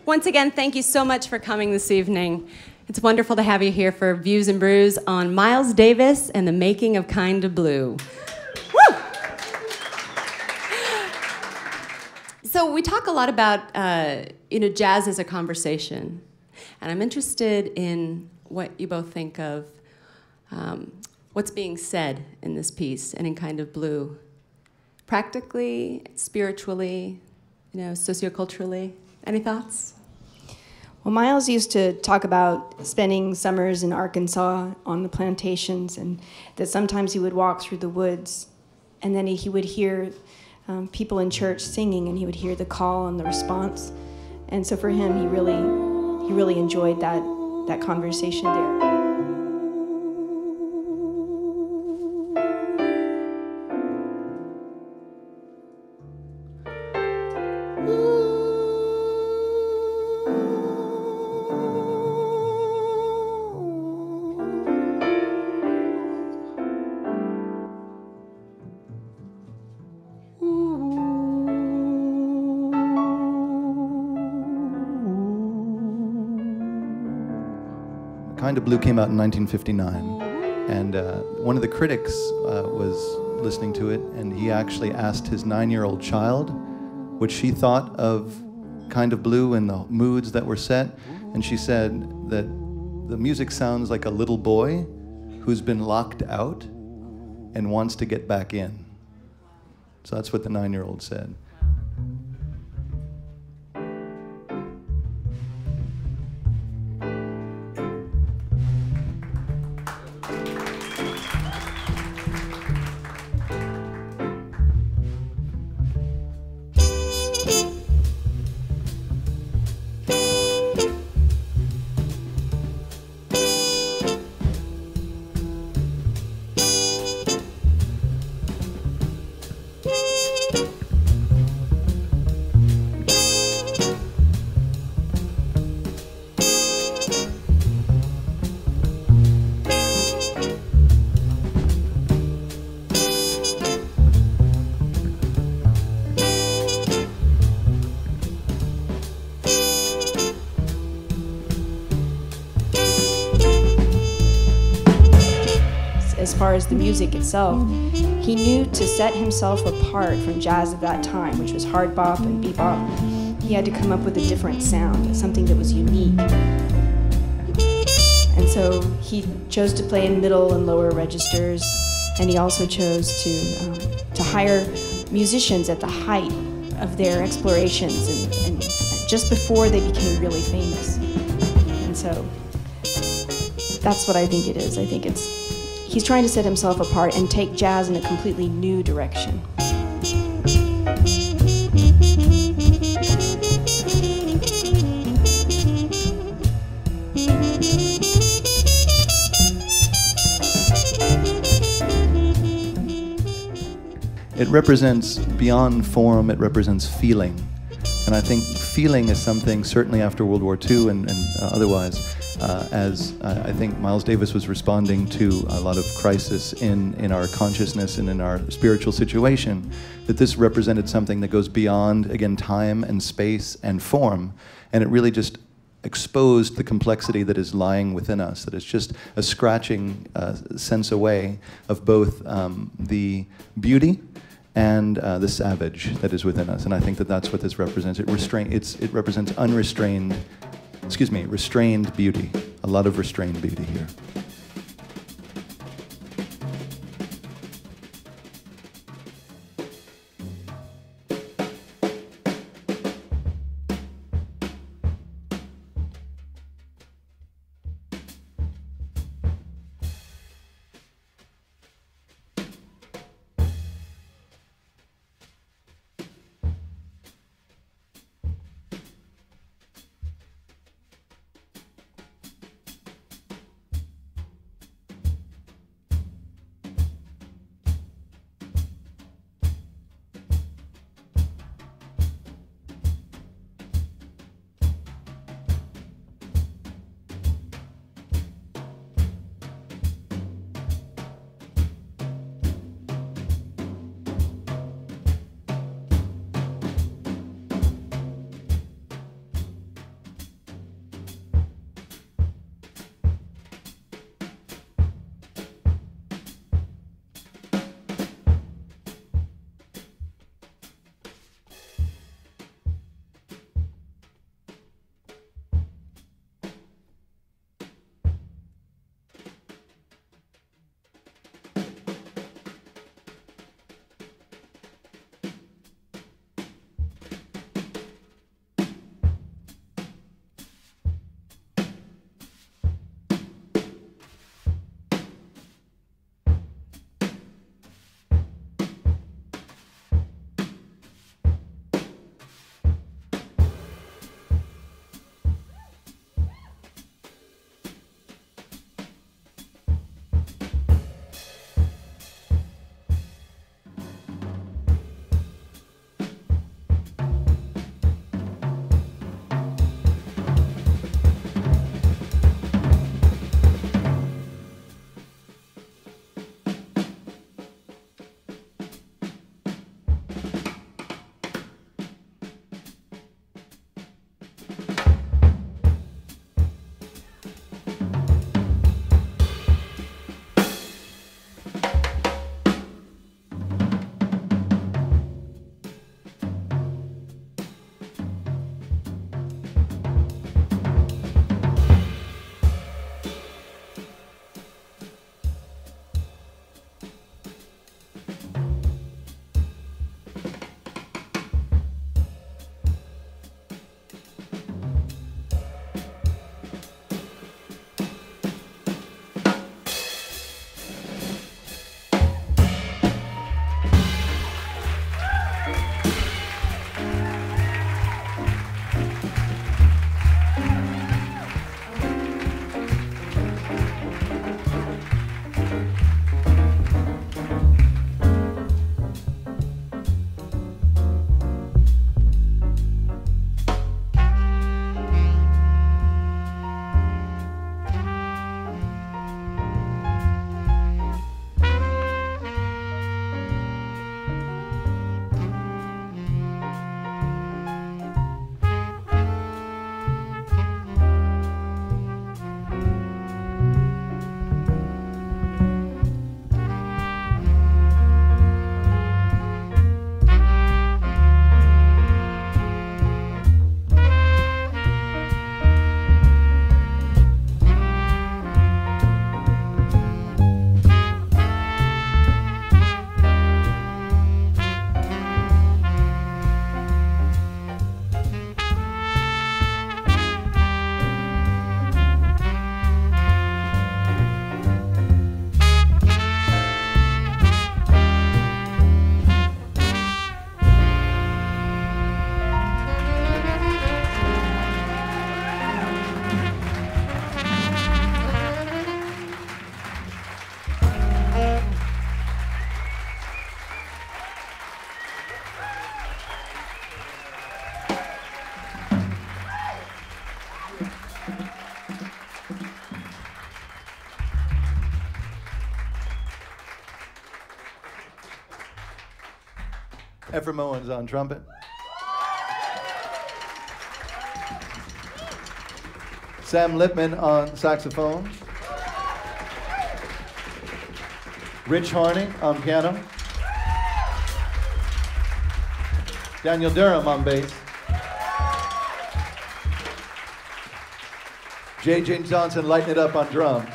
Once again, thank you so much for coming this evening. It's wonderful to have you here for Views and Brews on Miles Davis and the making of Kind of Blue. Woo! So we talk a lot about jazz as a conversation, and I'm interested in what you both think of what's being said in this piece and in Kind of Blue, practically, spiritually, socioculturally. Any thoughts? Well, Miles used to talk about spending summers in Arkansas on the plantations, and that sometimes he would walk through the woods, and then he would hear people in church singing, and he would hear the call and the response. And so for him, he really enjoyed that conversation there. Kind of Blue came out in 1959, and one of the critics was listening to it, and he actually asked his 9-year-old child what she thought of Kind of Blue and the moods that were set, and she said that the music sounds like a little boy who's been locked out and wants to get back in. So that's what the 9-year-old said. As far as the music itself, he knew to set himself apart from jazz of that time, which was hard bop and bebop. He had to come up with a different sound, something that was unique. And so he chose to play in middle and lower registers, and he also chose to hire musicians at the height of their explorations and just before they became really famous. And so that's what I think it is. I think he's trying to set himself apart and take jazz in a completely new direction. It represents, beyond form, it represents feeling. And I think feeling is something, certainly after World War II and otherwise, as I think Miles Davis was responding to a lot of crisis in our consciousness and in our spiritual situation, that this represented something that goes beyond, again, time and space and form, and it really just exposed the complexity that is lying within us, that it's just a scratching sense away of both the beauty and the savage that is within us. And I think that that's what this represents. It represents restrained beauty. A lot of restrained beauty here. Ephraim Owens on trumpet. Sam Lipman on saxophone. Rich Harney on piano. Daniel Durham on bass. J.J. Johnson lighting it up on drums.